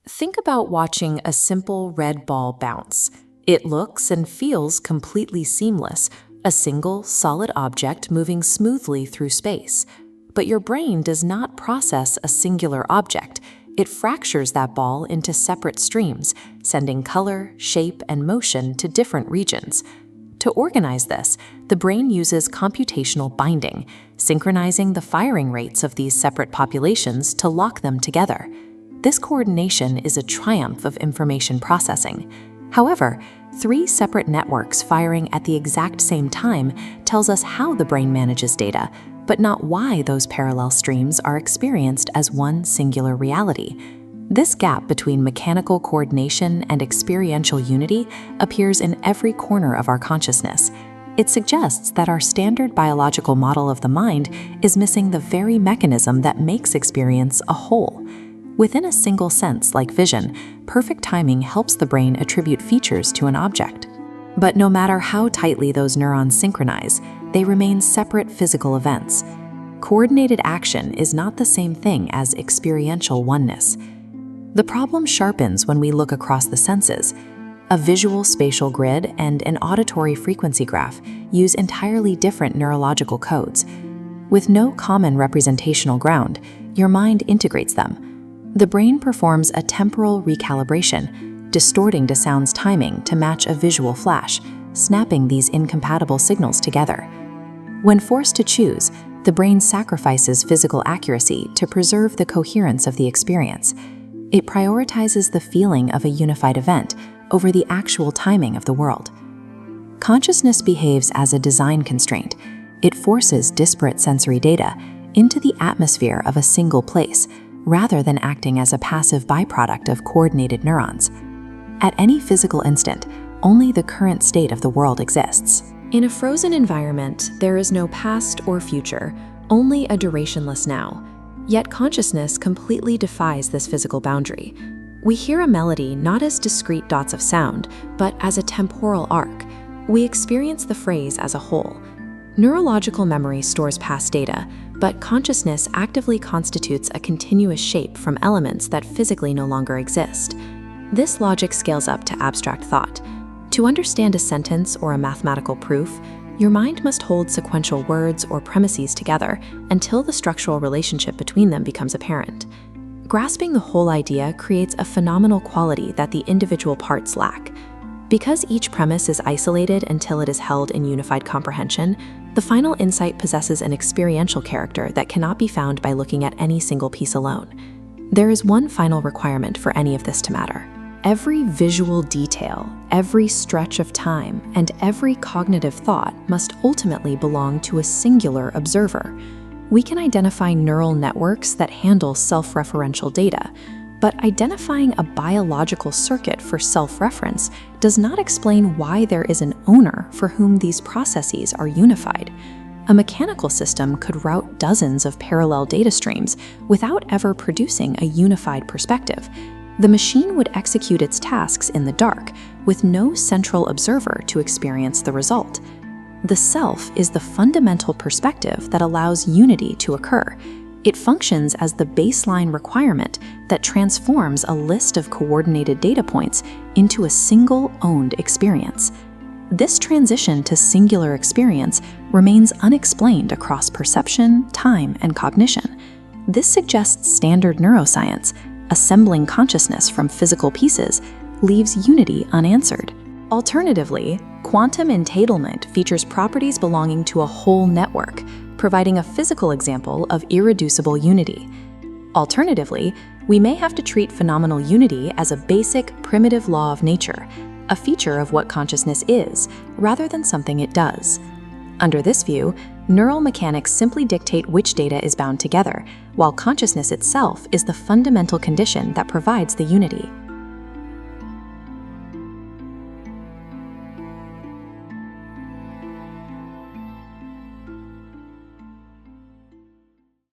Think about watching a simple red ball bounce. It looks and feels completely seamless, a single, solid object moving smoothly through space. But your brain does not process a singular object. It fractures that ball into separate streams, sending color, shape, and motion to different regions. To organize this, the brain uses computational binding, synchronizing the firing rates of these separate populations to lock them together. This coordination is a triumph of information processing. However, three separate networks firing at the exact same time tells us how the brain manages data, but not why those parallel streams are experienced as one singular reality. This gap between mechanical coordination and experiential unity appears in every corner of our consciousness. It suggests that our standard biological model of the mind is missing the very mechanism that makes experience a whole. Within a single sense, like vision, perfect timing helps the brain attribute features to an object. But no matter how tightly those neurons synchronize, they remain separate physical events. Coordinated action is not the same thing as experiential oneness. The problem sharpens when we look across the senses. A visual spatial grid and an auditory frequency graph use entirely different neurological codes. With no common representational ground, your mind integrates them. The brain performs a temporal recalibration, distorting the sound's timing to match a visual flash, snapping these incompatible signals together. When forced to choose, the brain sacrifices physical accuracy to preserve the coherence of the experience. It prioritizes the feeling of a unified event over the actual timing of the world. Consciousness behaves as a design constraint. It forces disparate sensory data into the atmosphere of a single place, rather than acting as a passive byproduct of coordinated neurons. At any physical instant, only the current state of the world exists. In a frozen environment, there is no past or future, only a durationless now. Yet consciousness completely defies this physical boundary. We hear a melody not as discrete dots of sound, but as a temporal arc. We experience the phrase as a whole. Neurological memory stores past data, but consciousness actively constitutes a continuous shape from elements that physically no longer exist. This logic scales up to abstract thought. To understand a sentence or a mathematical proof, your mind must hold sequential words or premises together until the structural relationship between them becomes apparent. Grasping the whole idea creates a phenomenal quality that the individual parts lack. Because each premise is isolated until it is held in unified comprehension, the final insight possesses an experiential character that cannot be found by looking at any single piece alone. There is one final requirement for any of this to matter. Every visual detail, every stretch of time, and every cognitive thought must ultimately belong to a singular observer. We can identify neural networks that handle self-referential data, but identifying a biological circuit for self-reference does not explain why there is an owner for whom these processes are unified. A mechanical system could route dozens of parallel data streams without ever producing a unified perspective. The machine would execute its tasks in the dark, with no central observer to experience the result. The self is the fundamental perspective that allows unity to occur. It functions as the baseline requirement that transforms a list of coordinated data points into a single owned experience. This transition to singular experience remains unexplained across perception, time, and cognition. This suggests standard neuroscience, assembling consciousness from physical pieces, leaves unity unanswered. Alternatively, quantum entanglement features properties belonging to a whole network, providing a physical example of irreducible unity. Alternatively, we may have to treat phenomenal unity as a basic, primitive law of nature, a feature of what consciousness is, rather than something it does. Under this view, neural mechanics simply dictate which data is bound together, while consciousness itself is the fundamental condition that provides the unity.